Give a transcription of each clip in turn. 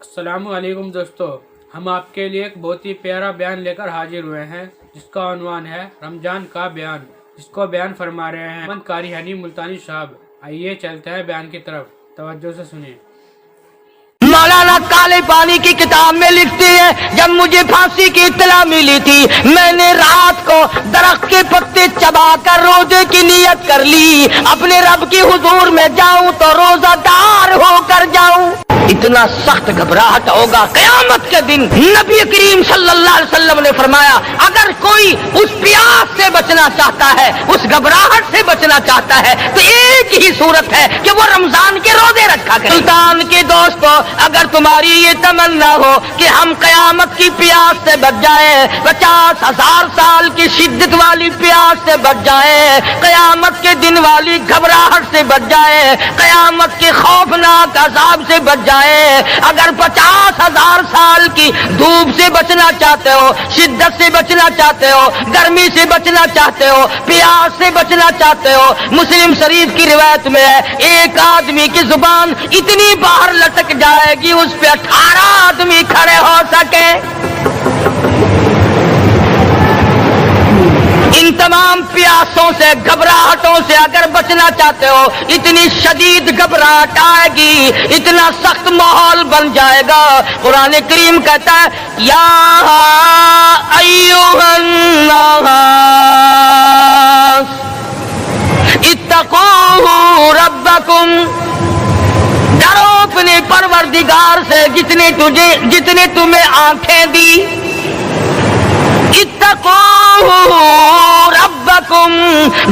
السلام علیکم دوستو، ہم آپ کے لیے ایک بہت ہی پیارا بیان لے کر حاضر ہوئے ہیں جس کا عنوان ہے رمضان کا بیان، جس کو بیان فرما رہے ہیں قاری حنی ملتانی صاحب۔ آئیے چلتے ہیں بیان کی طرف، توجہ سے سنیں۔ مولانا کالے پانی کی کتاب میں لکھتی ہے، جب مجھے پھانسی کی اطلاع ملی تھی میں نے رات کو درخت کے پتے چبا کر روزے کی نیت کر لی، اپنے رب کی حضور میں جاؤں تو روزہ دار ہو کر جاؤں۔ اتنا سخت گھبراہٹ ہوگا قیامت کے دن۔ نبی کریم صلی اللہ علیہ وسلم نے فرمایا اگر کوئی اس پیاس سے بچنا چاہتا ہے، اس گھبراہٹ سے بچنا چاہتا ہے تو ایک ہی صورت ہے کہ وہ رمضان کے روزے رکھا کرے۔ سلطان کے دوستو، اگر تمہاری یہ تمنا ہو کہ ہم قیامت کی پیاس سے بچ جائیں، 50,000 سال کی شدت والی پیاس سے بچ جائیں، قیامت کے دن والی گھبراہٹ سے بچ جائیں، قیامت کے خوفناک عذاب سے بچ جائیں، اگر 50,000 سال کی دھوپ سے بچنا چاہتے ہو، شدت سے بچنا چاہتے ہو، گرمی سے بچنا چاہتے ہو، پیاس سے بچنا چاہتے ہو، مسلم شریف کی روایت میں ہے ایک آدمی کی زبان اتنی باہر لٹک جائے گی اس پہ 18 آدمی کھڑے ہو سکے۔ ان تمام پیاسوں سے، گھبراہٹوں سے اگر بچنا چاہتے ہو، اتنی شدید گھبراہٹ آئے گی، اتنا سخت ماحول بن جائے گا۔ قرآن کریم کہتا ہے یا ایھا الناس اتقوا ربکم، ڈرو اپنے پروردگار سے جتنے تمہیں آنکھیں دی۔ اتقوا ربکم،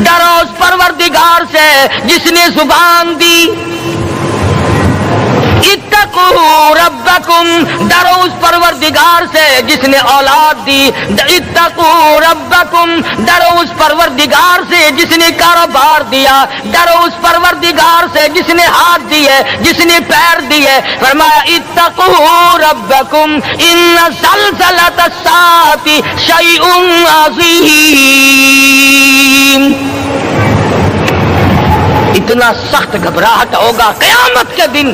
ڈرو اس پروردگار سے جس نے زبان دی۔ اتقوا ربکم، ڈرو اس پروردگار سے جس نے اولاد دی۔ اتقوا ربکم، ڈرو اس پروردگار سے جس نے کاروبار دیا۔ ڈرو اس پروردگار سے جس نے ہاتھ دیے، جس نے پیر دیے۔ فرمایا اتقوا ربکم ان زلزلۃ الساعۃ شیء عظیم۔ اتنا سخت گھبراہٹ ہوگا قیامت کے دن۔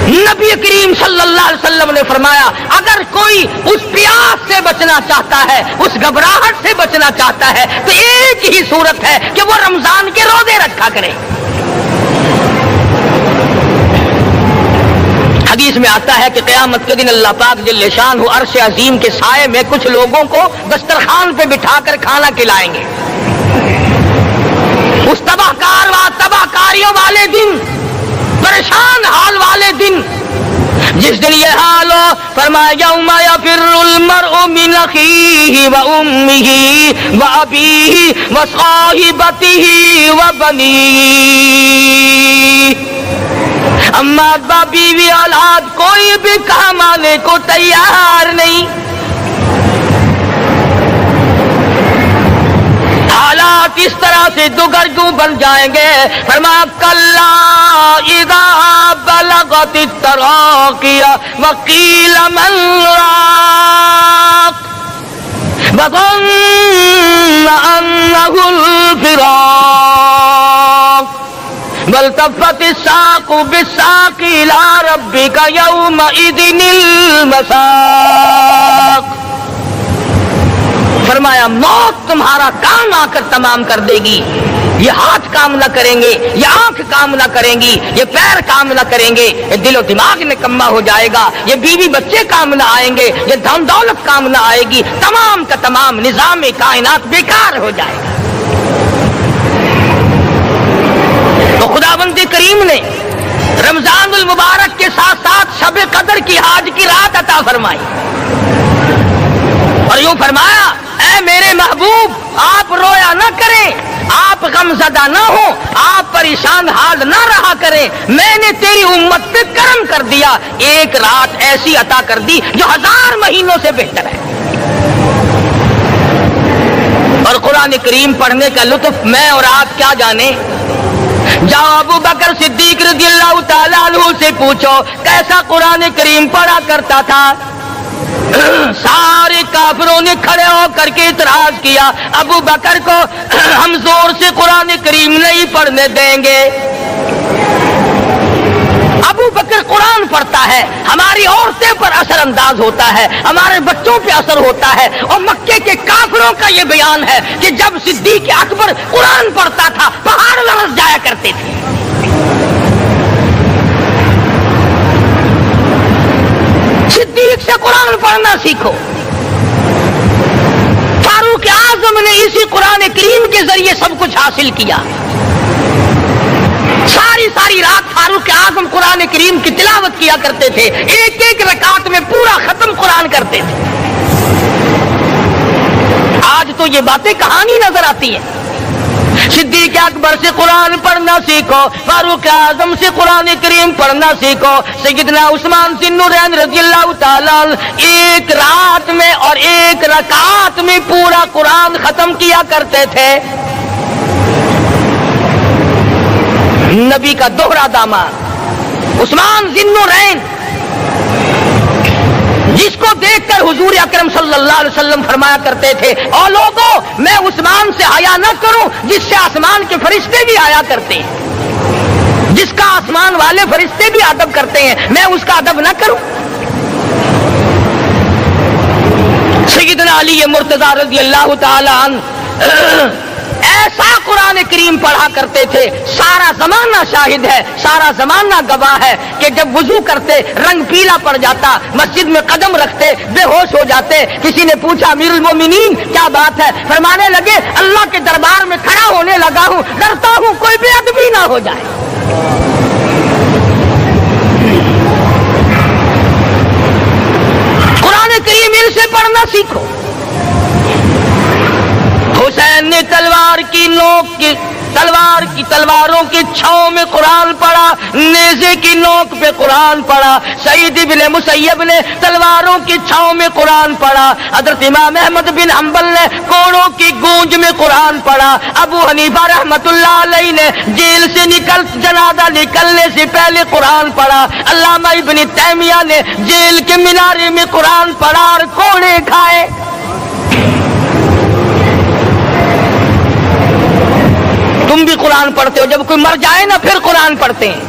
نبی کریم صلی اللہ علیہ وسلم نے فرمایا اگر کوئی اس پیاس سے بچنا چاہتا ہے، اس گھبراہٹ سے بچنا چاہتا ہے تو ایک ہی صورت ہے کہ وہ رمضان کے روزے رکھا کرے۔ حدیث میں آتا ہے کہ قیامت کے دن اللہ پاک جل شانہ عرش عظیم کے سائے میں کچھ لوگوں کو دسترخوان پہ بٹھا کر کھانا کھلائیں گے۔ اس تباہ کاریوں والے دن، پریشان حال والے دن، جس دن یہ حال ہو، فرمایا یوم یفر المرء من اخیہ و امہ و ابیہ و صاحبتہ و بنیہ، اما بیوی اولاد کوئی بھی کام آنے کو تیار نہیں۔ حالات اس طرح سے دگرگوں بن جائیں گے۔ فرمایا کلا اذا بلغت التراقی وقیل من راق وظن انہ الفراق والتفت الساق بالساق الى ربک یومئذ المساق۔ فرمایا موت تمہارا کام آ کر تمام کر دے گی۔ یہ ہاتھ کام نہ کریں گے، یہ آنکھ کام نہ کریں گی، یہ پیر کام نہ کریں گے، یہ دل و دماغ نکما ہو جائے گا، یہ بیوی بچے کام نہ آئیں گے، یہ دھن دولت کام نہ آئے گی، تمام کا تمام نظام کائنات بیکار ہو جائے گا۔ تو خداوند کریم نے رمضان المبارک کے ساتھ ساتھ شب قدر کی حج کی رات عطا فرمائی اور یوں فرمایا اے میرے محبوب آپ رویا نہ کریں، آپ غم زدہ نہ ہو، آپ پریشان حال نہ رہا کریں، میں نے تیری امت پہ کرم کر دیا، ایک رات ایسی عطا کر دی جو 1000 مہینوں سے بہتر ہے۔ اور قرآن کریم پڑھنے کا لطف میں اور آپ کیا جانے۔ جاؤ ابو بکر صدیق رضی اللہ تعالیٰ عنہ سے پوچھو کیسا قرآن کریم پڑھا کرتا تھا۔ سارے کافروں نے کھڑے ہو کر کے اعتراض کیا ابو بکر کو ہم زور سے قرآن کریم نہیں پڑھنے دیں گے۔ ابو بکر قرآن پڑھتا ہے، ہماری عورتیں پر اثر انداز ہوتا ہے، ہمارے بچوں پہ اثر ہوتا ہے، اور مکے کے کافروں کا یہ بیان ہے کہ جب صدیق اکبر قرآن پڑھتا تھا پہاڑ لرز جایا کرتے تھے۔ صدیق سے قرآن پڑھنا سیکھو۔ فاروق اعظم نے اسی قرآن کریم کے ذریعے سب کچھ حاصل کیا۔ ساری رات فاروق اعظم قرآن کریم کی تلاوت کیا کرتے تھے، ایک ایک رکعت میں پورا ختم قرآن کرتے تھے۔ آج تو یہ باتیں کہانی نظر آتی ہیں۔ صدیق اکبر سے قرآن پڑھنا سیکھو، فاروق اعظم سے قرآن کریم پڑھنا سیکھو۔ سیدنا عثمان ذی النورین رضی اللہ تعالیٰ ایک رات میں اور ایک رکعت میں پورا قرآن ختم کیا کرتے تھے۔ نبی کا دوہرا داماد عثمان ذی النورین، جس کو دیکھ کر حضور اکرم صلی اللہ علیہ وسلم فرمایا کرتے تھے، اور لوگوں میں عثمان سے حیا نہ کروں جس سے آسمان کے فرشتے بھی حیا کرتے ہیں، جس کا آسمان والے فرشتے بھی ادب کرتے ہیں، میں اس کا ادب نہ کروں۔ سیدنا علی مرتضی رضی اللہ تعالی عنہ ایسا قرآن کریم پڑھا کرتے تھے، سارا زمانہ شاہد ہے، سارا زمانہ گواہ ہے کہ جب وضو کرتے رنگ پیلا پڑ جاتا، مسجد میں قدم رکھتے بے ہوش ہو جاتے۔ کسی نے پوچھا امیر المومنین کیا بات ہے؟ فرمانے لگے اللہ کے دربار میں کھڑا ہونے لگا ہوں، ڈرتا ہوں کوئی بے ادبی نہ ہو جائے۔ قرآن کریم ان سے پڑھنا سیکھو۔ حسین نے تلواروں کی چھاؤں میں قرآن پڑھا، نیزے کی نوک پہ قرآن پڑھا۔ سعید بن مسیب نے تلواروں کی چھاؤں میں قرآن پڑھا۔ حضرت امام احمد بن حنبل نے کوڑوں کی گونج میں قرآن پڑھا۔ ابو حنیفہ رحمت اللہ علیہ نے جیل سے جنازہ نکلنے سے پہلے قرآن پڑھا۔ علامہ ابن تیمیہ نے جیل کے مینارے میں قرآن پڑھا اور کوڑے کھائے۔ تم بھی قرآن پڑھتے ہو، جب کوئی مر جائے نا پھر قرآن پڑھتے ہیں،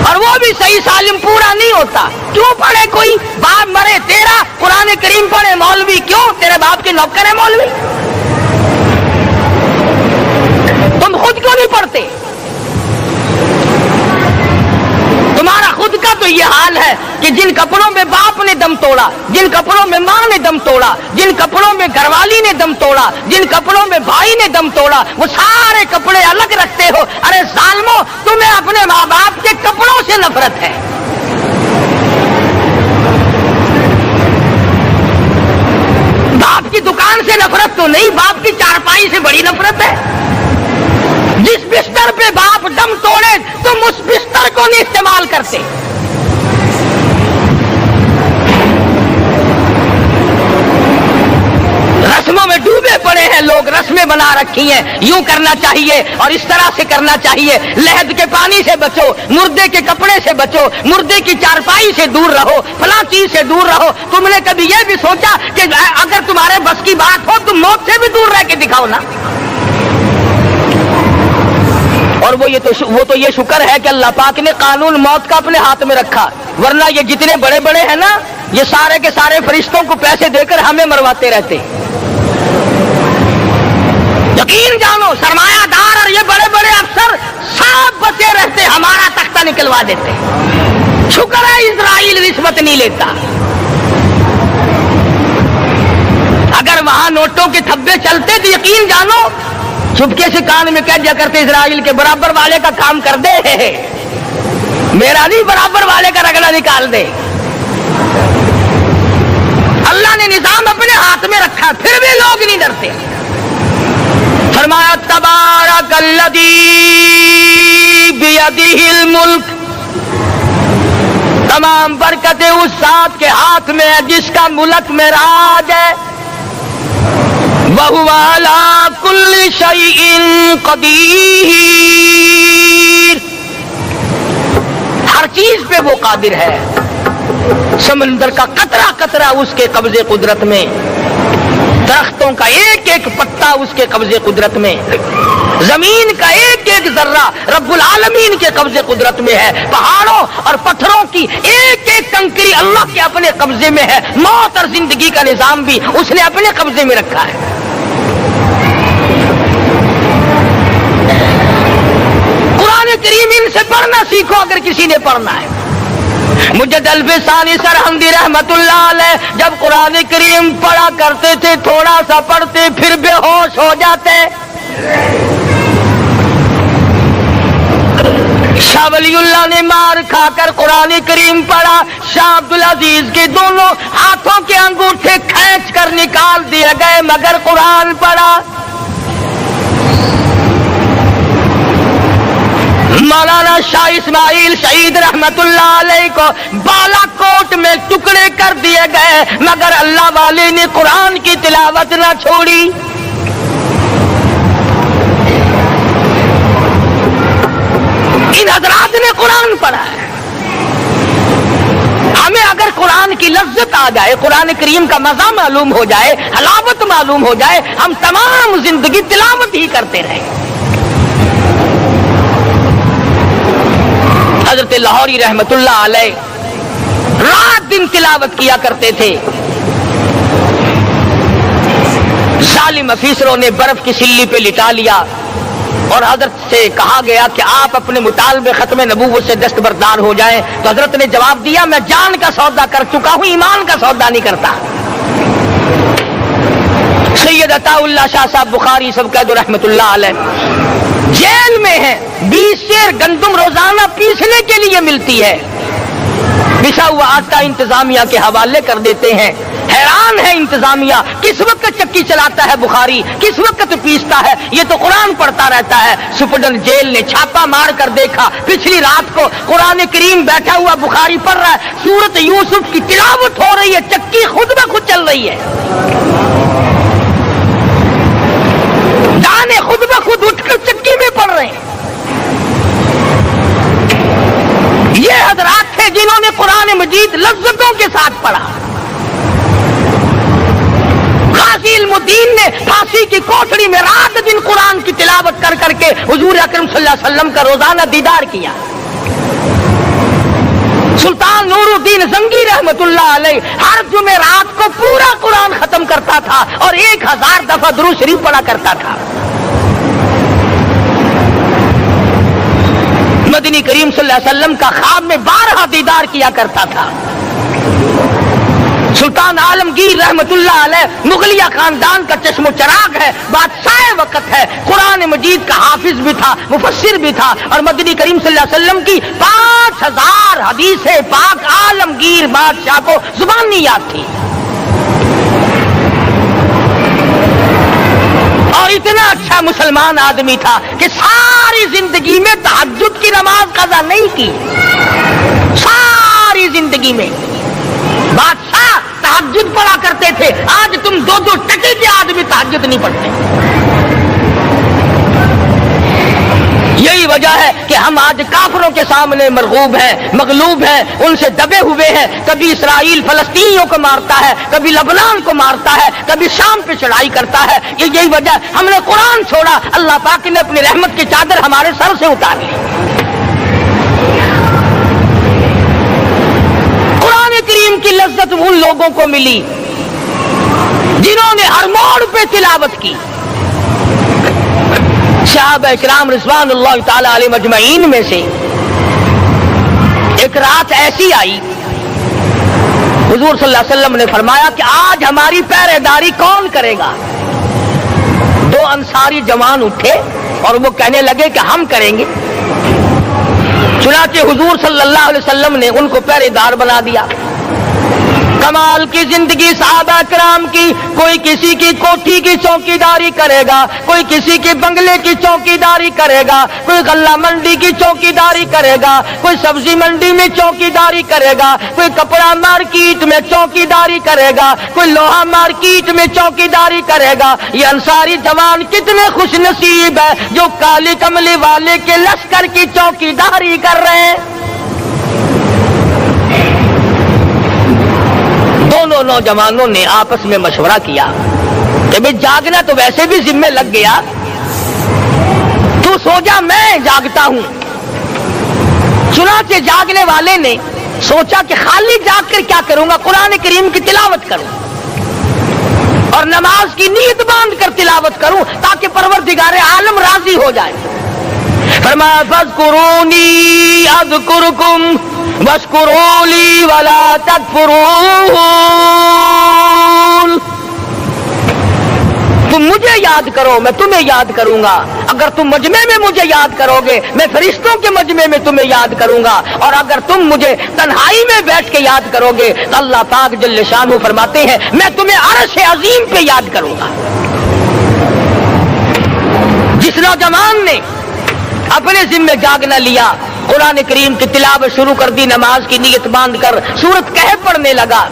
اور وہ بھی صحیح سالم پورا نہیں ہوتا۔ کیوں پڑھے؟ کوئی باپ مرے تیرا قرآن کریم پڑھے مولوی، کیوں؟ تیرے باپ کے نوکر ہے مولوی؟ تم خود کیوں نہیں پڑھتے؟ تمہارا خود کا تو یہ حال ہے کہ جن کپڑوں میں باپ نے دم توڑا، جن کپڑوں میں ماں نے دم توڑا، جن کپڑوں میں گھر والی نے دم توڑا، جن کپڑوں میں بھائی نے دم توڑا، وہ سارے کپڑے الگ رکھتے ہو۔ ارے ظالمو، تمہیں اپنے ماں باپ کے کپڑوں سے نفرت ہے۔ باپ کی دکان سے نفرت تو نہیں، باپ کی چارپائی سے بڑی نفرت ہے۔ جس بستر پہ باپ دم توڑے تم اس بستر کو نہیں استعمال کرتے۔ رسموں میں ڈوبے پڑے ہیں لوگ، رسمیں بنا رکھی ہیں، یوں کرنا چاہیے اور اس طرح سے کرنا چاہیے۔ لہد کے پانی سے بچو، مردے کے کپڑے سے بچو، مردے کی چارپائی سے دور رہو، فلاں چیز سے دور رہو۔ تم نے کبھی یہ بھی سوچا کہ اگر تمہارے بس کی بات ہو تم موت سے بھی دور رہ کے دکھاؤ نا؟ اور وہ تو یہ شکر ہے کہ اللہ پاک نے قانون موت کا اپنے ہاتھ میں رکھا، ورنہ یہ جتنے بڑے بڑے ہیں نا، یہ سارے کے سارے فرشتوں کو پیسے دے کر ہمیں مرواتے رہتے۔ یقین جانو، سرمایہ دار اور یہ بڑے بڑے افسر سب بچے رہتے، ہمارا تختہ نکلوا دیتے۔ شکر ہے اسرائیل رشوت نہیں لیتا۔ اگر وہاں نوٹوں کے تھبے چلتے تو یقین جانو چپکے سے کان میں کہہ دیا کرتے اسرائیل کے برابر والے کا کام کر دے، میرا نہیں، برابر والے کا رگڑا نکال دے۔ اللہ نے نظام اپنے ہاتھ میں رکھا، پھر بھی لوگ نہیں ڈرتے۔ فرمایا تبارک الذی بیدہ الملک، تمام برکتیں اس ذات کے ہاتھ میں ہے جس کا ملک میں راج ہے۔ وَهُوَ عَلَى كُلِّ شَيْءٍ قَدِيرٌ، ہر چیز پہ وہ قادر ہے۔ سمندر کا قطرہ قطرہ اس کے قبضے قدرت میں، درختوں کا ایک ایک پتا اس کے قبضے قدرت میں، زمین کا ایک ایک ذرہ رب العالمین کے قبضے قدرت میں ہے، پہاڑوں اور پتھروں کی ایک ایک کنکری اللہ کے اپنے قبضے میں ہے، موت اور زندگی کا نظام بھی اس نے اپنے قبضے میں رکھا ہے۔ قرآن کریم ان سے پڑھنا سیکھو اگر کسی نے پڑھنا ہے۔ مجد الفسانی سرہندی رحمت اللہ علیہ جب قرآن کریم پڑھا کرتے تھے تھوڑا سا پڑھتے پھر بے ہوش ہو جاتے۔ شاہ ولی اللہ نے مار کھا کر قرآن کریم پڑھا، شاہ عبدالعزیز کے دونوں ہاتھوں کے انگوٹھے کھینچ کر نکال دیے گئے مگر قرآن پڑھا۔ مولانا شاہ اسماعیل شہید رحمت اللہ علیہ کو بالا کوٹ میں ٹکڑے کر دیے گئے مگر اللہ والے نے قرآن کی تلاوت نہ چھوڑی۔ ان حضرات نے قرآن پڑھا ہے۔ ہمیں اگر قرآن کی لذت آ جائے، قرآن کریم کا مزہ معلوم ہو جائے، حلاوت معلوم ہو جائے، ہم تمام زندگی تلاوت ہی کرتے رہیں۔ حضرت لاہوری رحمت اللہ علیہ رات دن تلاوت کیا کرتے تھے۔ ظالم افیسروں نے برف کی سلی پہ لٹا لیا اور حضرت سے کہا گیا کہ آپ اپنے مطالبے ختم نبوت سے دستبردار ہو جائیں، تو حضرت نے جواب دیا میں جان کا سودا کر چکا ہوں، ایمان کا سودا نہیں کرتا۔ سید عطا اللہ شاہ صاحب بخاری سب قید رحمت اللہ علیہ جیل میں ہیں، 20 سیر گندم روزانہ پیسنے کے لیے ملتی ہے، پسا ہوا آٹا انتظامیہ کے حوالے کر دیتے ہیں۔ حیران ہے انتظامیہ، کس وقت چکی چلاتا ہے بخاری، کس وقت پیستا ہے، یہ تو قرآن پڑھتا رہتا ہے۔ سپرڈنٹ جیل نے چھاپا مار کر دیکھا، پچھلی رات کو قرآن کریم بیٹھا ہوا بخاری پڑھ رہا ہے، سورت یوسف کی تلاوت ہو رہی ہے، چکی خود بخود چل رہی ہے، دانے خود بخود اٹھ کر چکی میں پڑھ رہے ہیں۔ یہ حضرات تھے جنہوں نے قرآن مجید لذتوں کے ساتھ پڑھا۔ غازی علم الدین نے پھانسی کی کوٹڑی میں رات دن قرآن کی تلاوت کر کر کے حضور اکرم صلی اللہ علیہ وسلم کا روزانہ دیدار کیا۔ سلطان نور الدین زنگی رحمت اللہ علیہ ہر جمعرات کو پورا قرآن ختم کرتا تھا اور 1000 دفعہ درود شریف پڑھا کرتا تھا۔ مدنی کریم صلی اللہ علیہ وسلم کا خواب میں 12 دیدار کیا کرتا تھا۔ سلطان عالمگیر رحمت اللہ علیہ مغلیہ خاندان کا چشم و چراغ ہے، بادشاہ وقت ہے، قرآن مجید کا حافظ بھی تھا، مفسر بھی تھا، اور مدنی کریم صلی اللہ علیہ وسلم کی 5000 حدیث پاک عالمگیر بادشاہ کو زبانی یاد تھی، اور اتنا اچھا مسلمان آدمی تھا کہ ساری زندگی میں تہجد کی نماز قضا نہیں کی، ساری زندگی میں۔ بادشاہ تہجد پڑھا کرتے تھے، آج تم 2 ٹکے کے آدمی تہجد نہیں پڑھتے۔ یہی وجہ ہے کہ ہم آج کافروں کے سامنے مرغوب ہیں، مغلوب ہیں، ان سے دبے ہوئے ہیں۔ کبھی اسرائیل فلسطینیوں کو مارتا ہے، کبھی لبنان کو مارتا ہے، کبھی شام پہ چڑھائی کرتا ہے۔ یہی وجہ ہم نے قرآن چھوڑا، اللہ پاک نے اپنی رحمت کی چادر ہمارے سر سے اتار لی۔ قرآن کریم کی لذت ان لوگوں کو ملی جنہوں نے ہر موڑ پہ تلاوت کی۔ صحابہ اکرام رضوان اللہ تعالی علیہ مجمعین میں سے ایک رات ایسی آئی، حضور صلی اللہ علیہ وسلم نے فرمایا کہ آج ہماری پہرے داری کون کرے گا؟ 2 انصاری جوان اٹھے اور وہ کہنے لگے کہ ہم کریں گے۔ چنانچہ حضور صلی اللہ علیہ وسلم نے ان کو پہرے دار بنا دیا۔ کمال کی زندگی صحابہ کرام کی، کوئی کسی کی کوٹھی کی چوکیداری کرے گا، کوئی کسی کے بنگلے کی چوکیداری کرے گا، کوئی غلہ منڈی کی چوکیداری کرے گا، کوئی سبزی منڈی میں چوکیداری کرے گا، کوئی کپڑا مارکیٹ میں چوکیداری کرے گا، کوئی لوہا مارکیٹ میں چوکیداری کرے گا۔ یہ انصاری جوان کتنے خوش نصیب ہے جو کالی کملی والے کے لشکر کی چوکیداری کر رہے ہیں۔ دونوں نوجوانوں نے آپس میں مشورہ کیا، کہ بھئی جاگنا تو ویسے بھی ذمہ لگ گیا، تو سو جا میں جاگتا ہوں۔ چنانچہ جاگنے والے نے سوچا کہ خالی جاگ کر کیا کروں گا، قرآن کریم کی تلاوت کروں اور نماز کی نیت باندھ کر تلاوت کروں تاکہ پروردگار عالم راضی ہو جائے۔ فرمایا فاذکرونی اذکرکم واشکروا لی ولا تکفرون، تم مجھے یاد کرو میں تمہیں یاد کروں گا، اگر تم مجمع میں مجھے یاد کرو گے میں فرشتوں کے مجمع میں تمہیں یاد کروں گا، اور اگر تم مجھے تنہائی میں بیٹھ کے یاد کرو گے تو اللہ پاک جل شانہ فرماتے ہیں میں تمہیں عرش عظیم پہ یاد کروں گا۔ جس نوجوان نے اپنے ذمہ جاگنا لیا، قرآن کریم کی تلاوت شروع کر دی، نماز کی نیت باندھ کر سورت کہف پڑھنے لگا،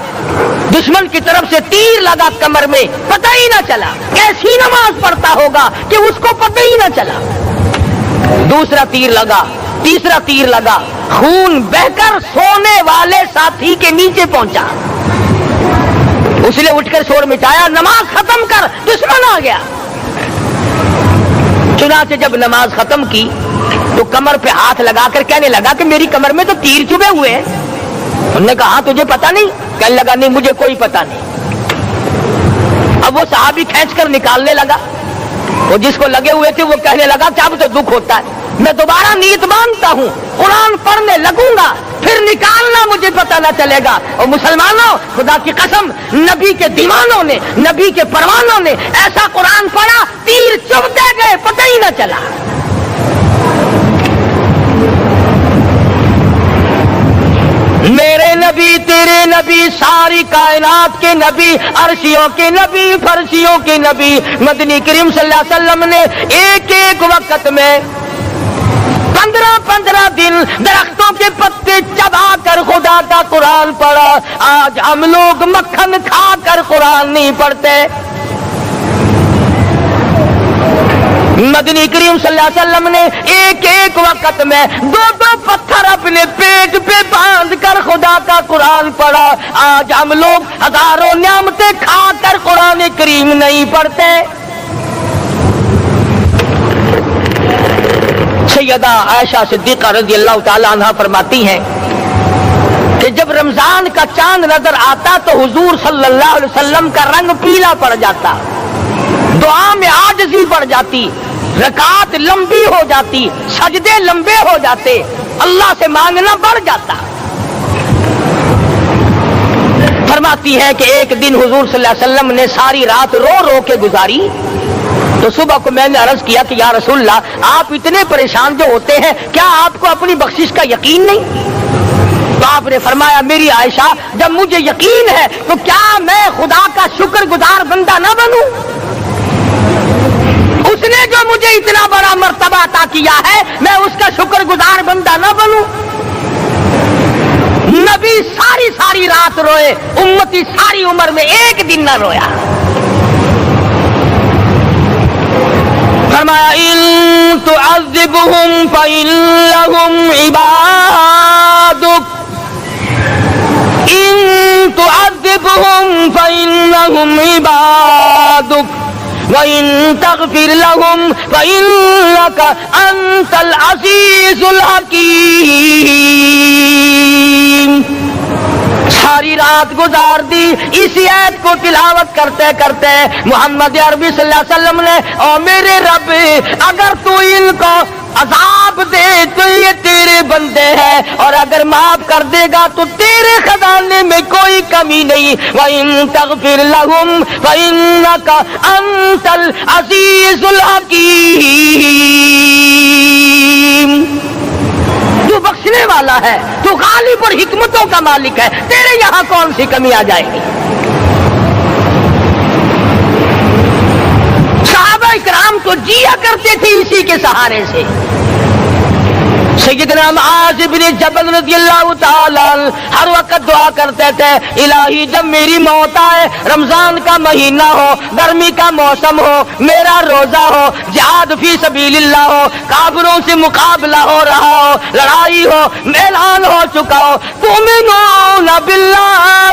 دشمن کی طرف سے تیر لگا کمر میں، پتہ ہی نہ چلا، کیسی نماز پڑھتا ہوگا کہ اس کو پتہ ہی نہ چلا۔ دوسرا تیر لگا، تیسرا تیر لگا، خون بہ کر سونے والے ساتھی کے نیچے پہنچا، اس نے اٹھ کر شور مچایا نماز ختم کر دشمن آ گیا۔ چنانچہ جب نماز ختم کی تو کمر پہ ہاتھ لگا کر کہنے لگا کہ میری کمر میں تو تیر چبھے ہوئے ہیں۔ انہوں نے کہا تجھے پتہ نہیں؟ کہنے لگا نہیں مجھے کوئی پتہ نہیں۔ اب وہ صحابی کھینچ کر نکالنے لگا، وہ جس کو لگے ہوئے تھے وہ کہنے لگا کہ اب تو دکھ ہوتا ہے، میں دوبارہ نیت مانتا ہوں، قرآن پڑھنے لگوں گا، پھر نکالنا مجھے پتہ نہ چلے گا۔ اور مسلمانوں خدا کی قسم نبی کے دیوانوں نے، نبی کے پروانوں نے ایسا قرآن پڑھا تیر چبھتے گئے پتہ ہی نہ چلا۔ میرے نبی تیرے نبی ساری کائنات کے نبی، عرشیوں کے نبی فرشیوں کے نبی مدنی کریم صلی اللہ علیہ وسلم نے ایک ایک وقت میں 15 دن درختوں کے پتے چبا کر خدا کا قرآن پڑھا۔ آج ہم لوگ مکھن کھا کر قرآن نہیں پڑھتے۔ مدنی کریم صلی اللہ علیہ وسلم نے ایک ایک وقت میں 2 پتھر اپنے پیٹ پہ باندھ کر خدا کا قرآن پڑھا۔ آج ہم لوگ ہزاروں نعمتیں کھا کر قرآن کریم نہیں پڑھتے۔ سیدہ عائشہ صدیقہ رضی اللہ تعالی عنہ فرماتی ہیں کہ جب رمضان کا چاند نظر آتا تو حضور صلی اللہ علیہ وسلم کا رنگ پیلا پڑ جاتا، دعا میں عاجزی بڑھ جاتی، رکعت لمبی ہو جاتی، سجدے لمبے ہو جاتے، اللہ سے مانگنا بڑھ جاتا۔ فرماتی ہے کہ ایک دن حضور صلی اللہ علیہ وسلم نے ساری رات رو رو کے گزاری، تو صبح کو میں نے عرض کیا کہ یا رسول اللہ آپ اتنے پریشان جو ہوتے ہیں کیا آپ کو اپنی بخشش کا یقین نہیں؟ تو آپ نے فرمایا میری عائشہ جب مجھے یقین ہے تو کیا میں خدا کا شکر گزار بندہ نہ بنوں؟ اس نے جو مجھے اتنا بڑا مرتبہ عطا کیا ہے میں اس کا شکر گزار بندہ نہ بنوں؟ نبی ساری رات روئے، امتی ساری عمر میں ایک دن نہ رویا۔ فرمایا ان تعذبهم فإنهم عبادك، ان تعذبهم فإنهم عبادك وَإِن تَغْفِرْ لَهُمْ فَإِنَّكَ أَنْتَ الْعَزِيزُ الْحَكِيمُ۔ ساری رات گزار دی اسی آیت کو تلاوت کرتے کرتے محمد عربی صلی اللہ علیہ وسلم نے او میرے رب اگر تو ان کو عذاب دے تو یہ تیرے بندے ہیں، اور اگر معاف کر دے گا تو تیرے خزانے میں کوئی کمی نہیں۔ وَإِن تَغْفِرْ لَهُمْ فَإِنَّكَ أَنْتَ الْعَزِيزُ الْحَكِيمُ۔ تو بخشنے والا ہے، تو غالب اور حکمتوں کا مالک ہے، تیرے یہاں کون سی کمی آ جائے گی؟ صحابہ کرام تو جیا کرتے تھے اسی کے سہارے سے۔ سیدنا معاذ بن جبل رضی اللہ تعالی ہر وقت دعا کرتے تھے الہی جب میری موت آئے، رمضان کا مہینہ ہو، گرمی کا موسم ہو، میرا روزہ ہو، جہاد فی سبیل اللہ ہو، کافروں سے مقابلہ ہو رہا ہو، لڑائی ہو، اعلان ہو چکا ہو، تؤمنون باللہ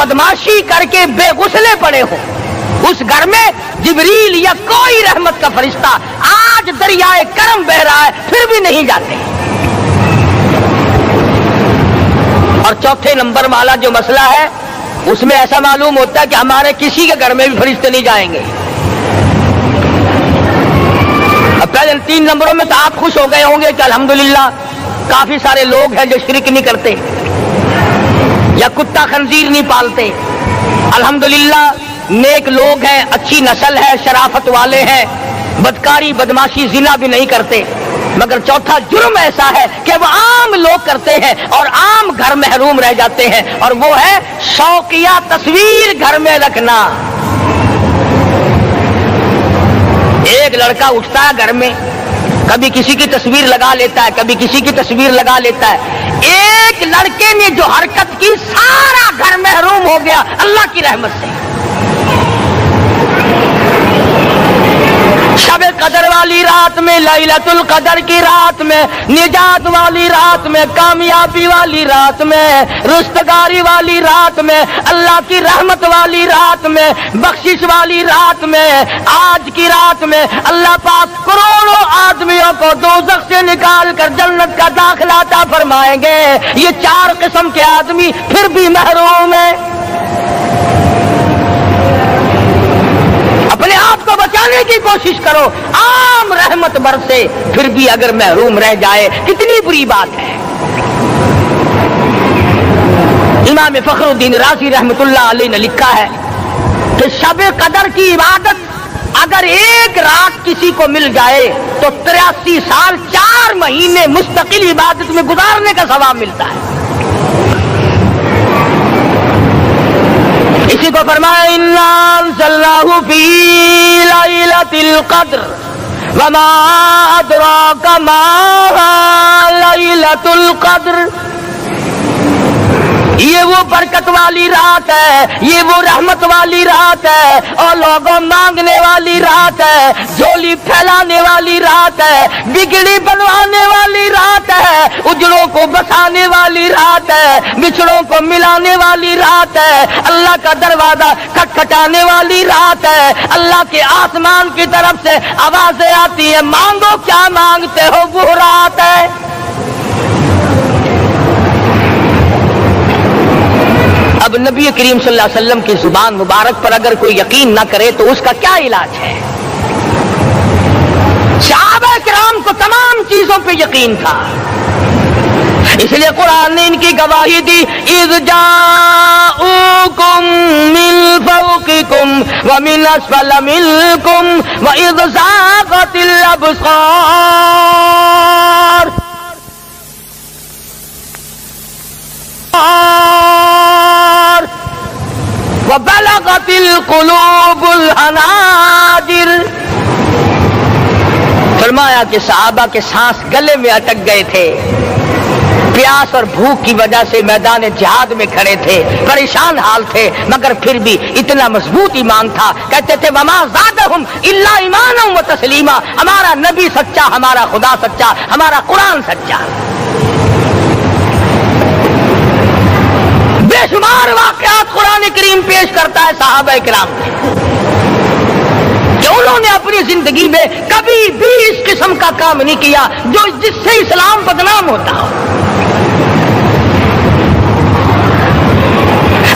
بدماشی کر کے بے غسلے پڑے ہوں، اس گھر میں جبریل یا کوئی رحمت کا فرشتہ آج دریائے کرم بہ رہا ہے پھر بھی نہیں جاتے۔ اور چوتھے نمبر والا جو مسئلہ ہے اس میں ایسا معلوم ہوتا ہے کہ ہمارے کسی کے گھر میں بھی فرشتے نہیں جائیں گے۔ اب پہلے 3 نمبروں میں تو آپ خوش ہو گئے ہوں گے کہ الحمدللہ کافی سارے لوگ ہیں جو شرک نہیں کرتے یا کتا خنزیر نہیں پالتے، الحمدللہ نیک لوگ ہیں، اچھی نسل ہے، شرافت والے ہیں، بدکاری بدماشی زنا بھی نہیں کرتے۔ مگر چوتھا جرم ایسا ہے کہ وہ عام لوگ کرتے ہیں اور عام گھر محروم رہ جاتے ہیں، اور وہ ہے شوقیہ تصویر گھر میں رکھنا۔ ایک لڑکا اٹھتا ہے گھر میں، کبھی کسی کی تصویر لگا لیتا ہے، کبھی کسی کی تصویر لگا لیتا ہے۔ ایک لڑکے نے جو حرکت کی سارا گھر محروم ہو گیا اللہ کی رحمت سے۔ شب قدر والی رات میں، لیلۃ القدر کی رات میں، نجات والی رات میں، کامیابی والی رات میں، رستگاری والی رات میں، اللہ کی رحمت والی رات میں، بخشش والی رات میں، آج کی رات میں اللہ پاک کروڑوں آدمیوں کو دوزخ سے نکال کر جنت کا داخلہ عطا فرمائیں گے۔ یہ 4 قسم کے آدمی پھر بھی محروم ہیں۔ اپنے آپ کو بچانے کی کوشش کرو، عام رحمت برسے پھر بھی اگر محروم رہ جائے کتنی بری بات ہے۔ امام فخر الدین رازی رحمت اللہ علیہ نے لکھا ہے کہ شب قدر کی عبادت اگر ایک رات کسی کو مل جائے تو 83 سال 4 مہینے مستقل عبادت میں گزارنے کا ثواب ملتا ہے۔ اسی کو فرمایا اِنَّا أَنزَلْنَاهُ فِي لَيْلَةِ الْقَدْرِ وَمَا أَدْرَاكَ مَا لَيْلَةُ الْقَدْرِ۔ یہ وہ برکت والی رات ہے، یہ وہ رحمت والی رات ہے، اور لوگوں مانگنے والی رات ہے، جھولی پھیلانے والی رات ہے، بگڑی بنوانے والی رات ہے، اجڑوں کو بسانے والی رات ہے، بچھڑوں کو ملانے والی رات ہے، اللہ کا دروازہ کھٹکھٹانے والی رات ہے، اللہ کے آسمان کی طرف سے آوازیں آتی ہیں مانگو کیا مانگتے ہو، وہ رات ہے۔ اب نبی کریم صلی اللہ علیہ وسلم کی زبان مبارک پر اگر کوئی یقین نہ کرے تو اس کا کیا علاج ہے؟ صحابہ کرام کو تمام چیزوں پہ یقین تھا، اس لیے قرآن نے ان کی گواہی دی اذ جاءوکم من فوقکم ومن اسفل منکم واذ زاغت الابصار وبلغت القلوب الحناجر۔ فرمایا کہ صحابہ کے سانس گلے میں اٹک گئے تھے، پیاس اور بھوک کی وجہ سے میدان جہاد میں کھڑے تھے، پریشان حال تھے، مگر پھر بھی اتنا مضبوط ایمان تھا، کہتے تھے وما زادہم الا ایمانا و تسلیما، ہمارا نبی سچا، ہمارا خدا سچا، ہمارا قرآن سچا۔ بے شمار واقعات قرآن کریم پیش کرتا ہے صحابہ کرام سے کہ انہوں نے اپنی زندگی میں کبھی بھی اس قسم کا کام نہیں کیا جو جس سے اسلام بدنام ہوتا ہو۔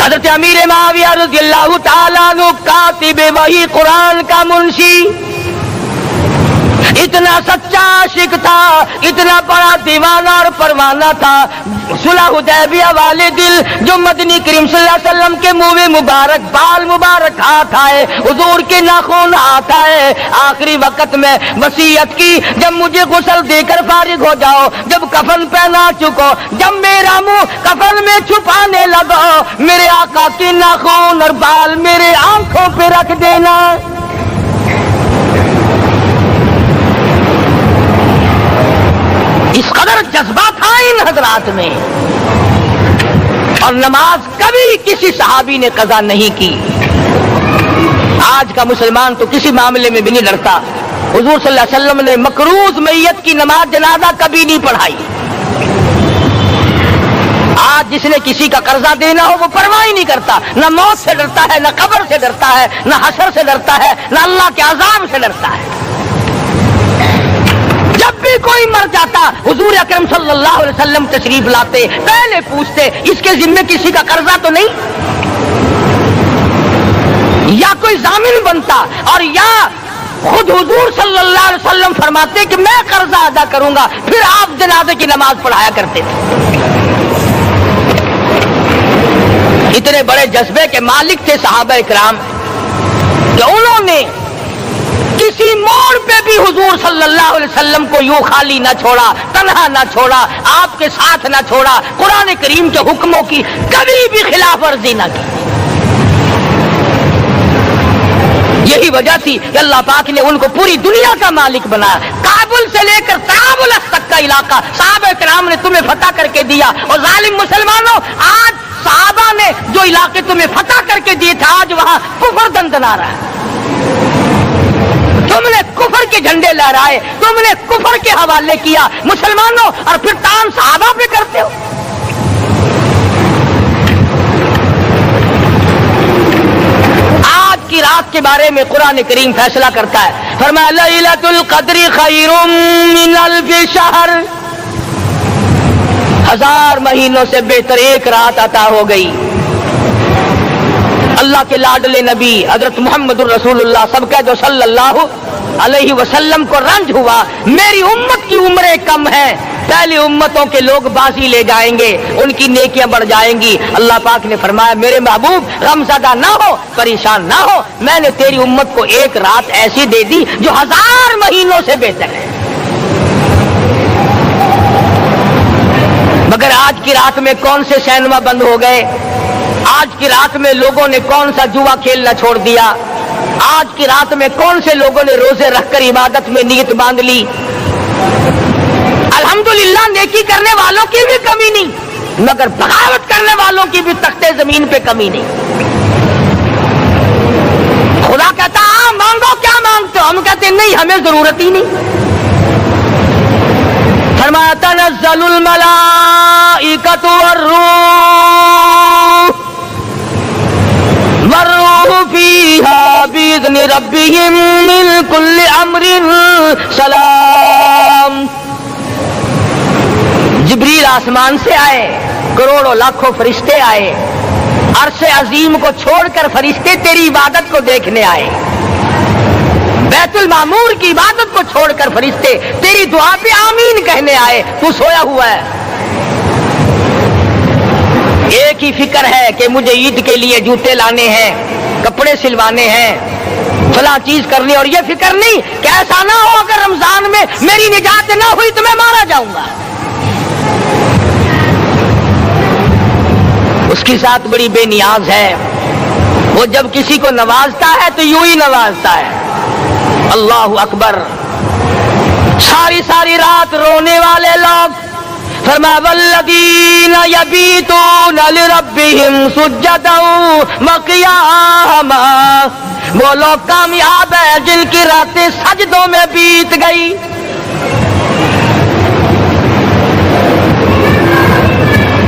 حضرت امیر معاویہ رضی اللہ تعالیٰ عنہ کاتب وحی قرآن کا منشی، اتنا سچا عاشق تھا، اتنا بڑا دیوانہ اور پروانہ تھا، صلح حدیبیہ والے دل جو مدنی کریم صلی اللہ علیہ وسلم کے منہ مبارک بال مبارک ہاتھ آئے، حضور کے ناخن ہاتھ آئے، آخری وقت میں وصیت کی جب مجھے غسل دے کر فارغ ہو جاؤ، جب کفن پہنا چکو، جب میرا منہ کفن میں چھپانے لگو، میرے آقا کے ناخن اور بال میرے آنکھوں پہ رکھ دینا۔ اس قدر جذبہ تھا ان حضرات میں، اور نماز کبھی کسی صحابی نے قضا نہیں کی۔ آج کا مسلمان تو کسی معاملے میں بھی نہیں ڈرتا۔ حضور صلی اللہ علیہ وسلم نے مقروض میت کی نماز جنازہ کبھی نہیں پڑھائی۔ آج آج جس نے کسی کا قرضہ دینا ہو وہ پرواہ ہی نہیں کرتا، نہ موت سے ڈرتا ہے، نہ قبر سے ڈرتا ہے، نہ حشر سے ڈرتا ہے، نہ اللہ کے عذاب سے ڈرتا ہے۔ جب بھی کوئی مر جاتا حضور اکرم صلی اللہ علیہ وسلم تشریف لاتے، پہلے پوچھتے اس کے ذمے کسی کا قرضہ تو نہیں، یا کوئی ضامن بنتا، اور یا خود حضور صلی اللہ علیہ وسلم فرماتے کہ میں قرضہ ادا کروں گا، پھر آپ جنازے کی نماز پڑھایا کرتے تھے۔ اتنے بڑے جذبے کے مالک تھے صحابہ کرام کہ انہوں نے کسی موڑ پہ بھی حضور صلی اللہ علیہ وسلم کو یوں خالی نہ چھوڑا، تنہا نہ چھوڑا، آپ کے ساتھ نہ چھوڑا، قرآن کریم کے حکموں کی کبھی بھی خلاف ورزی نہ کی۔ یہی وجہ تھی کہ اللہ پاک نے ان کو پوری دنیا کا مالک بنایا۔ کابل سے لے کر طرابلس تک کا علاقہ صحابہ کرام نے تمہیں فتح کر کے دیا، اور ظالم مسلمانوں آج صحابہ نے جو علاقے تمہیں فتح کر کے دیے تھے آج وہاں کفر دندنا رہا ہے۔ تم نے کفر کے جھنڈے لہرائے، تم نے کفر کے حوالے کیا مسلمانوں، اور پھر تان صحابہ پہ کرتے ہو۔ آج کی رات کے بارے میں قرآن کریم فیصلہ کرتا ہے، فرمایا لیلۃ القدر خیر من الف شہر، 1000 مہینوں سے بہتر ایک رات عطا ہو گئی۔ اللہ کے لاڈلے نبی حضرت محمد الرسول اللہ سب کا جو صلی اللہ علیہ وسلم کو رنج ہوا، میری امت کی عمریں کم ہیں، پہلی امتوں کے لوگ بازی لے جائیں گے، ان کی نیکیاں بڑھ جائیں گی۔ اللہ پاک نے فرمایا میرے محبوب غمزدہ نہ ہو، پریشان نہ ہو، میں نے تیری امت کو ایک رات ایسی دے دی جو 1000 مہینوں سے بہتر ہے۔ مگر آج کی رات میں کون سے سینما بند ہو گئے، آج کی رات میں لوگوں نے کون سا جوا کھیلنا چھوڑ دیا، آج کی رات میں کون سے لوگوں نے روزے رکھ کر عبادت میں نیت باندھ لی۔ الحمدللہ نیکی کرنے والوں کی بھی کمی نہیں، مگر بغاوت کرنے والوں کی بھی تختے زمین پہ کمی نہیں۔ خدا کہتا ہاں مانگو، کیا مانگتے ہو؟ ہم کہتے نہیں، ہمیں ضرورت ہی نہیں۔ فرمایا تنزل الملائکۃ والروح فیہا بإذن ربہم من کل امر سلام۔ جبریل آسمان سے آئے، کروڑوں لاکھوں فرشتے آئے، عرش عظیم کو چھوڑ کر فرشتے تیری عبادت کو دیکھنے آئے، بیت المعمور کی عبادت کو چھوڑ کر فرشتے تیری دعا پہ آمین کہنے آئے، تو سویا ہوا ہے۔ ایک ہی فکر ہے کہ مجھے عید کے لیے جوتے لانے ہیں، کپڑے سلوانے ہیں، فلاں چیز کرنی، اور یہ فکر نہیں کہ ایسا نہ ہو اگر رمضان میں میری نجات نہ ہوئی تو میں مارا جاؤں گا۔ اس کی ذات بڑی بے نیاز ہے، وہ جب کسی کو نوازتا ہے تو یوں ہی نوازتا ہے۔ اللہ اکبر۔ ساری ساری رات رونے والے لوگ، فرمایا والذین یبیتون لربہم سجدا وقیاما، وہ لوگ کامیاب ہیں جن کی راتیں سجدوں میں بیت گئی۔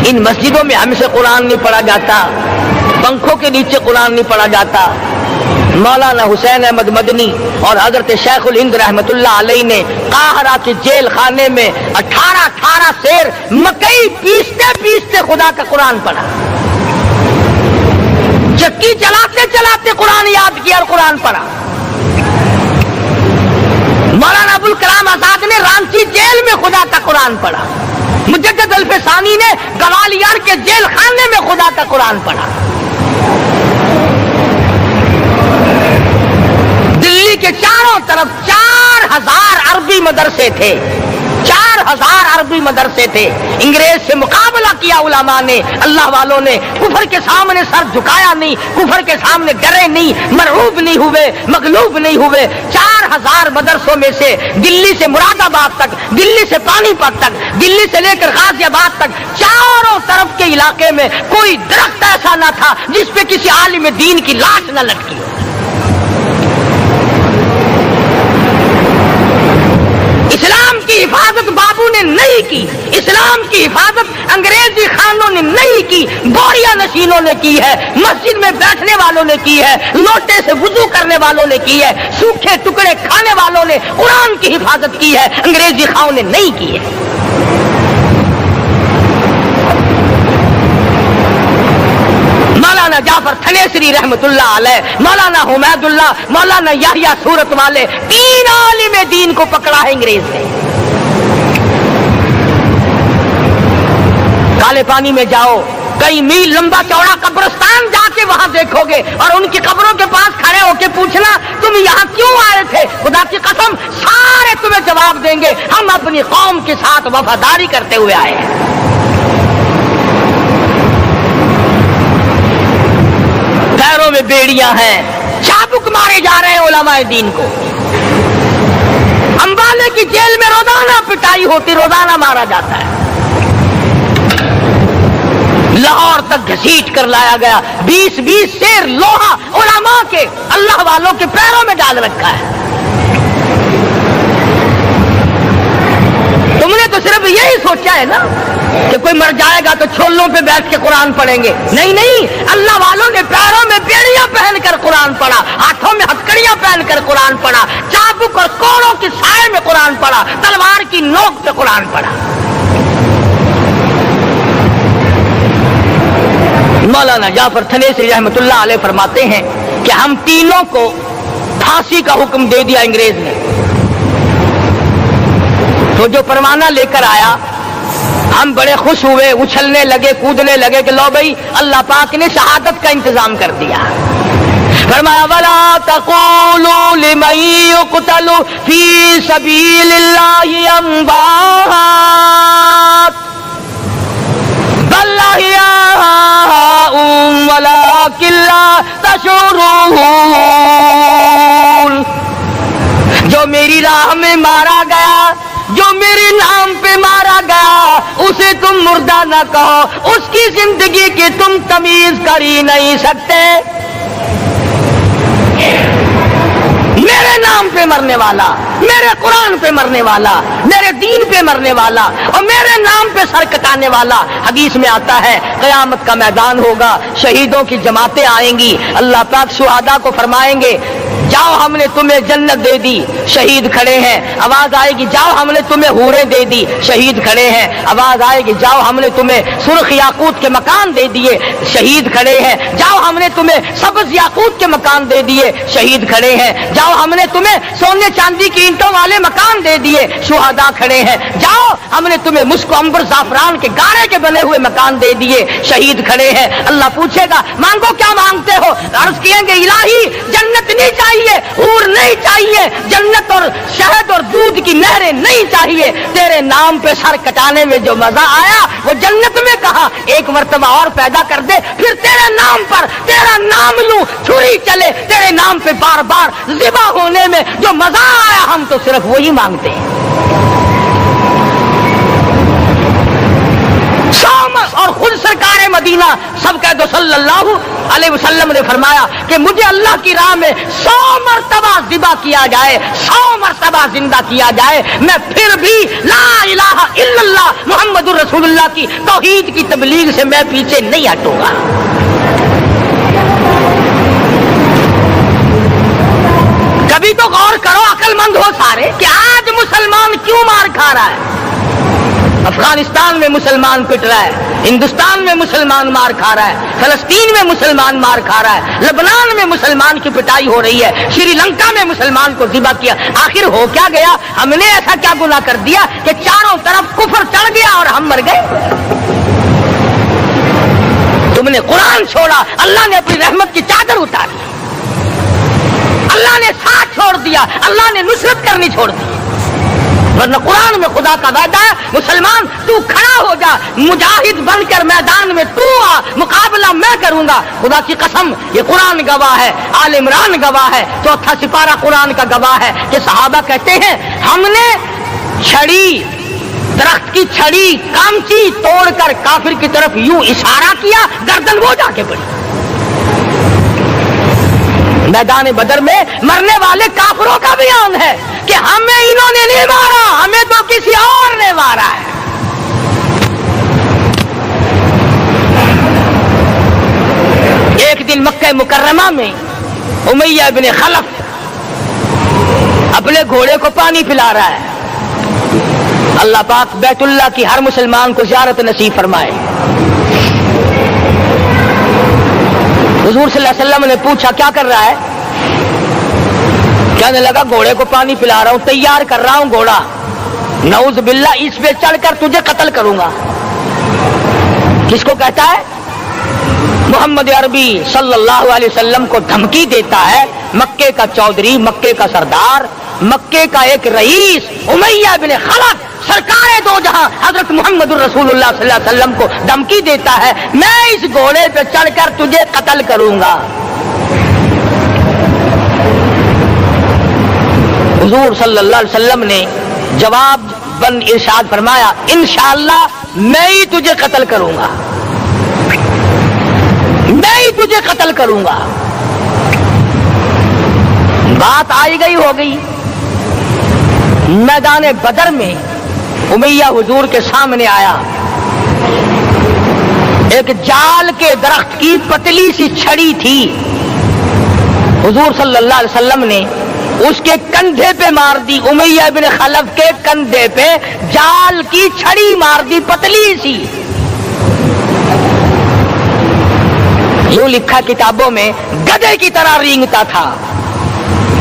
ان مسجدوں میں ہم سے قرآن نہیں پڑھا جاتا، پنکھوں کے نیچے قرآن نہیں پڑھا جاتا۔ مولانا حسین احمد مدنی اور حضرت شیخ الہند رحمت اللہ علیہ نے قاہرہ کے جیل خانے میں 18 سیر مکئی پیستے پیستے خدا کا قرآن پڑھا، چکی چلاتے چلاتے قرآن یاد کیا اور قرآن پڑھا۔ مولانا ابوالکلام آزاد نے رانچی جیل میں خدا کا قرآن پڑھا، مجدد الفسانی نے گوالیار کے جیل خانے میں خدا کا قرآن پڑھا۔ دلی کے چاروں طرف 4000 عربی مدرسے تھے، 4000 عربی مدرسے تھے۔ انگریز سے مقابلہ کیا علماء نے، اللہ والوں نے، کفر کے سامنے سر جھکایا نہیں، کفر کے سامنے ڈرے نہیں، مرعوب نہیں ہوئے، مغلوب نہیں ہوئے۔ 4000 مدرسوں میں سے دلی سے مراد آباد تک، دلی سے پانی پت تک، دلی سے لے کر غازی آباد تک، چاروں طرف کے علاقے میں کوئی درخت ایسا نہ تھا جس پہ کسی عالم دین کی لاش نہ لٹکی ہو۔ اسلام کی حفاظت بابو نے نہیں کی، اسلام کی حفاظت انگریزی خانوں نے نہیں کی، بوریا نشینوں نے کی ہے، مسجد میں بیٹھنے والوں نے کی ہے، لوٹے سے وضو کرنے والوں نے کی ہے، سوکھے ٹکڑے کھانے والوں نے قرآن کی حفاظت کی ہے، انگریزی خانوں نے نہیں کی ہے۔ مولانا جعفر تھنیسری رحمت اللہ علیہ، مولانا حمید اللہ، مولانا یحییٰ صورت والے، 3 عالم دین کو پکڑا ہے انگریز نے۔ کالے پانی میں جاؤ، کئی میل لمبا چوڑا قبرستان جا کے وہاں دیکھو گے اور ان کی قبروں کے پاس کھڑے ہو کے پوچھنا تم یہاں کیوں آئے تھے، خدا کی قسم سارے تمہیں جواب دیں گے ہم اپنی قوم کے ساتھ وفاداری کرتے ہوئے آئے ہیں۔ پیروں میں بیڑیاں ہیں، چابک مارے جا رہے ہیں علماء دین کو۔ امبالے کی جیل میں روزانہ پٹائی ہوتی، روزانہ مارا جاتا ہے۔ لاہور تک گھسیٹ کر لایا گیا، 20 سیر لوہا علماء کے، اللہ والوں کے پیروں میں ڈال رکھا ہے۔ تم نے تو صرف یہی سوچا ہے نا کہ کوئی مر جائے گا تو چھولوں پہ بیٹھ کے قرآن پڑھیں گے، نہیں نہیں، اللہ والوں نے پیروں میں بیڑیاں پہن کر قرآن پڑھا، ہاتھوں میں ہتکڑیاں پہن کر قرآن پڑھا، چابک اور کوڑوں کی سائے میں قرآن پڑھا، تلوار کی نوک پہ قرآن پڑھا۔ مولانا جعفر تھنیسری رحمت اللہ علیہ فرماتے ہیں کہ ہم تینوں کو پھانسی کا حکم دے دیا انگریز نے، تو جو پروانہ لے کر آیا ہم بڑے خوش ہوئے، اچھلنے لگے، کودنے لگے کہ لو بھائی اللہ پاک نے شہادت کا انتظام کر دیا۔ فرمایا وَلَا تَقُولُوا لِمَن يُقْتَلُ فِي سَبِيلِ اللَّهِ أَمْوَاتٌ بَلْ أَحْيَاءٌ وَلَٰكِن لَّا تَشْعُرُونَ۔ جو میری راہ میں مارا گیا، جو میرے نام پہ مارا گیا، اسے تم مردہ نہ کہو، اس کی زندگی کی تم تمیز کر ہی نہیں سکتے۔ میرے نام پہ مرنے والا، میرے قرآن پہ مرنے والا، میرے دین پہ مرنے والا اور میرے نام پہ سر کٹانے والا، حدیث میں آتا ہے قیامت کا میدان ہوگا، شہیدوں کی جماعتیں آئیں گی، اللہ پاک شہداء کو فرمائیں گے جاؤ ہم نے تمہیں جنت دے دی، شہید کھڑے ہیں، آواز آئے گی جاؤ ہم نے تمہیں حوریں دے دی، شہید کھڑے ہیں، آواز آئے گی جاؤ ہم نے تمہیں سرخ یاقوت کے مکان دے دیے، شہید کھڑے ہیں، جاؤ ہم نے تمہیں سبز یاقوت کے مکان دے دیے، شہید کھڑے ہیں، جاؤ ہم نے تمہیں سونے چاندی کی اینٹوں والے مکان دے دیے، شہداء کھڑے ہیں، جاؤ ہم نے تمہیں مشک و عنبر زعفران کے گارے کے بنے ہوئے مکان دے دیے، شہید کھڑے ہیں۔ اللہ پوچھے گا مانگو کیا مانگتے ہو، عرض کیے گے الہی جنت نہیں چاہیے، حور نہیں چاہیے، جنت اور شہد اور دودھ کی نہریں نہیں چاہیے، تیرے نام پہ سر کٹانے میں جو مزہ آیا وہ جنت میں کہا ایک مرتبہ اور پیدا کر دے، پھر تیرے نام پر تیرا نام لوں چھری چلے، تیرے نام پہ بار بار ذبح ہونے میں جو مزہ آیا ہم تو صرف وہی مانگتے ہیں۔ اور خود سرکار مدینہ سب کہہ دو صلی اللہ علیہ وسلم نے فرمایا کہ مجھے اللہ کی راہ میں 100 مرتبہ ذبح کیا جائے، 100 مرتبہ زندہ کیا جائے، میں پھر بھی لا الہ الا اللہ محمد الرسول اللہ کی توحید کی تبلیغ سے میں پیچھے نہیں ہٹوں گا۔ کبھی تو غور کرو عقل مند ہو سارے کہ آج مسلمان کیوں مار کھا رہا ہے؟ افغانستان میں مسلمان پٹ رہا ہے، ہندوستان میں مسلمان مار کھا رہا ہے، فلسطین میں مسلمان مار کھا رہا ہے، لبنان میں مسلمان کی پٹائی ہو رہی ہے، شری لنکا میں مسلمان کو ذبح کیا، آخر ہو کیا گیا؟ ہم نے ایسا کیا گناہ کر دیا کہ چاروں طرف کفر چڑھ گیا اور ہم مر گئے؟ تم نے قرآن چھوڑا، اللہ نے اپنی رحمت کی چادر اتاری، اللہ نے ساتھ چھوڑ دیا، اللہ نے نصرت کرنی چھوڑ دی، ورنہ قرآن میں خدا کا وعدہ ہے مسلمان تو کھڑا ہو جا، مجاہد بن کر میدان میں تو آ، مقابلہ میں کروں گا۔ خدا کی قسم یہ قرآن گواہ ہے، آل عمران گواہ ہے، 4واں سپارہ قرآن کا گواہ ہے کہ صحابہ کہتے ہیں ہم نے چھڑی، درخت کی چھڑی کامچی توڑ کر کافر کی طرف یوں اشارہ کیا، گردن وہ جا کے پڑی۔ میدان بدر میں مرنے والے کافروں کا بیان ہے، کہ ہمیں انہوں نے نہیں مارا، ہمیں تو کسی اور نے مارا ہے۔ ایک دن مکہ مکرمہ میں امیہ بن خلف اپنے گھوڑے کو پانی پلا رہا ہے۔ اللہ پاک بیت اللہ کی ہر مسلمان کو زیارت نصیب فرمائے۔ حضور صلی اللہ علیہ وسلم نے پوچھا کیا کر رہا ہے؟ کہنے لگا گھوڑے کو پانی پلا رہا ہوں، تیار کر رہا ہوں گھوڑا، نعوذ باللہ اس پہ چڑھ کر تجھے قتل کروں گا۔ کس کو کہتا ہے؟ محمد عربی صلی اللہ علیہ وسلم کو دھمکی دیتا ہے۔ مکے کا چودھری، مکے کا سردار، مکے کا ایک رئیس امیہ بن خلف سرکار دو جہاں حضرت محمد الرسول اللہ صلی اللہ علیہ وسلم کو دھمکی دیتا ہے میں اس گھوڑے پہ چڑھ کر تجھے قتل کروں گا۔ حضور صلی اللہ علیہ وسلم نے جواب بن ارشاد فرمایا انشاءاللہ میں ہی تجھے قتل کروں گا، میں ہی تجھے قتل کروں گا۔ بات آئی گئی ہو گئی۔ میدان بدر میں امیہ حضور کے سامنے آیا، ایک جال کے درخت کی پتلی سی چھڑی تھی، حضور صلی اللہ علیہ وسلم نے اس کے کندھے پہ مار دی، امیہ بن خلف کے کندھے پہ جال کی چھڑی مار دی پتلی سی۔ یوں لکھا کتابوں میں گدھے کی طرح رینگتا تھا،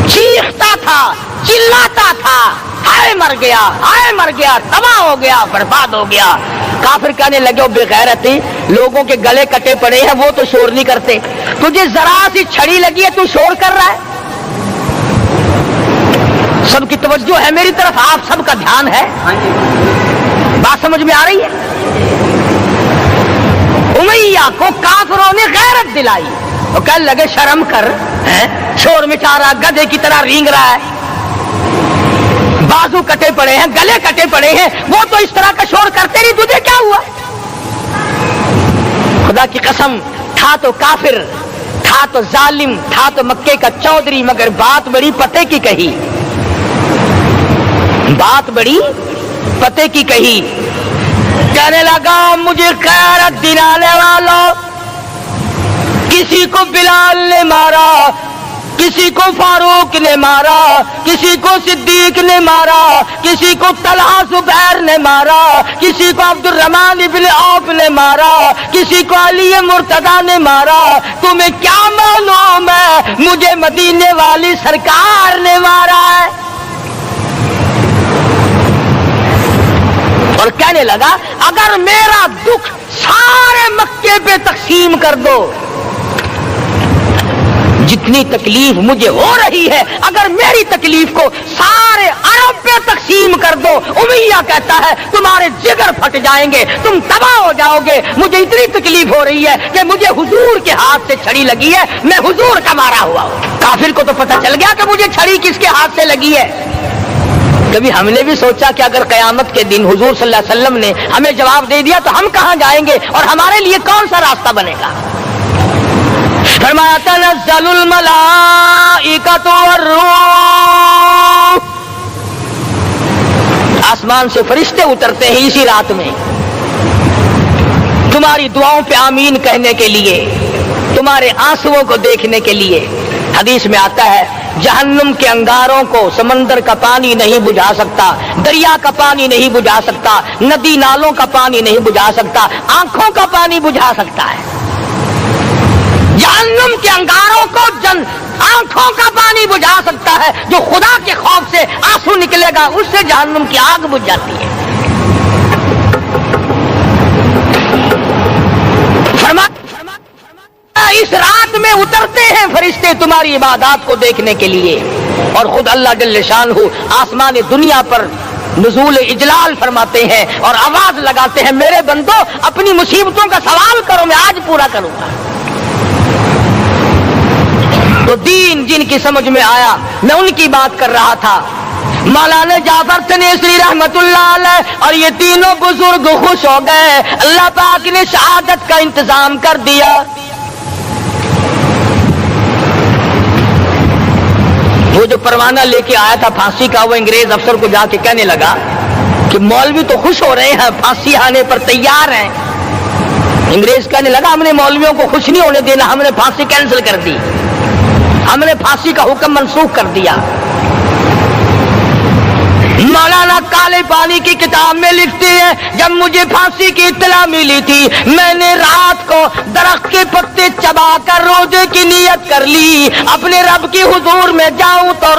چیختا تھا، چلاتا تھا، ہائے مر گیا، ہائے مر گیا، تباہ ہو گیا، برباد ہو گیا۔ کافر کہنے لگے بے غیرتی، لوگوں کے گلے کٹے پڑے ہیں وہ تو شور نہیں کرتے، تجھے ذرا سی چھڑی لگی ہے تو شور کر رہا ہے۔ سب کی توجہ ہے میری طرف، آپ سب کا دھیان ہے، بات سمجھ میں آ رہی ہے؟ امیہ کو کافروں نے غیرت دلائی، وہ کہنے لگے شرم کر، شور مچا رہا، گدھے کی طرح رینگ رہا ہے، بازو کٹے پڑے ہیں، گلے کٹے پڑے ہیں، وہ تو اس طرح کا شور کرتے نہیں، تجھے کیا ہوا؟ خدا کی قسم، تھا تو کافر، تھا تو ظالم، تھا تو مکے کا چودھری، مگر بات بڑی پتے کی کہی، بات بڑی پتے کی کہی۔ کہنے لگا مجھے غیرت دلانے والوں، کسی کو بلال نے مارا، کسی کو فاروق نے مارا، کسی کو صدیق نے مارا، کسی کو طلحہ زبیر نے مارا، کسی کو عبد الرحمن ابن عوف نے مارا، کسی کو علی مرتضیٰ نے مارا، تمہیں کیا معلوم ہے مجھے مدینے والی سرکار نے مارا ہے؟ اور کہنے لگا اگر میرا دکھ سارے مکے پہ تقسیم کر دو، جتنی تکلیف مجھے ہو رہی ہے اگر میری تکلیف کو سارے عرب پہ تقسیم کر دو، امیہ کہتا ہے تمہارے جگر پھٹ جائیں گے، تم تباہ ہو جاؤ گے، مجھے اتنی تکلیف ہو رہی ہے کہ مجھے حضور کے ہاتھ سے چھڑی لگی ہے، میں حضور کا مارا ہوا ہوں۔ کافر کو تو پتہ چل گیا کہ مجھے چھڑی کس کے ہاتھ سے لگی ہے۔ کبھی ہم نے بھی سوچا کہ اگر قیامت کے دن حضور صلی اللہ علیہ وسلم نے ہمیں جواب دے دیا تو ہم کہاں جائیں گے اور ہمارے لیے کون سا راستہ بنے گا؟ فرمایا تنزل الملائکۃ والروح، آسمان سے فرشتے اترتے ہیں اسی رات میں تمہاری دعاؤں پہ آمین کہنے کے لیے، تمہارے آنسوؤں کو دیکھنے کے لیے۔ حدیث میں آتا ہے جہنم کے انگاروں کو سمندر کا پانی نہیں بجھا سکتا، دریا کا پانی نہیں بجھا سکتا، ندی نالوں کا پانی نہیں بجھا سکتا، آنکھوں کا پانی بجھا سکتا ہے۔ جہنم کے انگاروں کو آنکھوں کا پانی بجھا سکتا ہے، جو خدا کے خوف سے آنسو نکلے گا اس سے جہنم کی آگ بجھ جاتی ہے۔ اس رات میں اترتے ہیں فرشتے تمہاری عبادات کو دیکھنے کے لیے، اور خود اللہ جل شانہ آسمان دنیا پر نزول اجلال فرماتے ہیں اور آواز لگاتے ہیں میرے بندو اپنی مصیبتوں کا سوال کرو، میں آج پورا کروں گا۔ تو دین جن کی سمجھ میں آیا میں ان کی بات کر رہا تھا، مولانا جعفر تنیسری رحمت اللہ علیہ اور یہ تینوں بزرگ خوش ہو گئے، اللہ پاک نے شہادت کا انتظام کر دیا۔ وہ جو پروانہ لے کے آیا تھا پھانسی کا، وہ انگریز افسر کو جا کے کہنے لگا کہ مولوی تو خوش ہو رہے ہیں، پھانسی آنے پر تیار ہیں۔ انگریز کہنے لگا ہم نے مولویوں کو خوش نہیں ہونے دینا، ہم نے پھانسی کینسل کر دی، ہم نے پھانسی کا حکم منسوخ کر دیا۔ مولانا کالے پانی کی کتاب میں لکھتے ہیں جب مجھے پھانسی کی اطلاع ملی تھی میں نے رات کو درخت کے پتے چبا کر روزے کی نیت کر لی، اپنے رب کی حضور میں جاؤں تو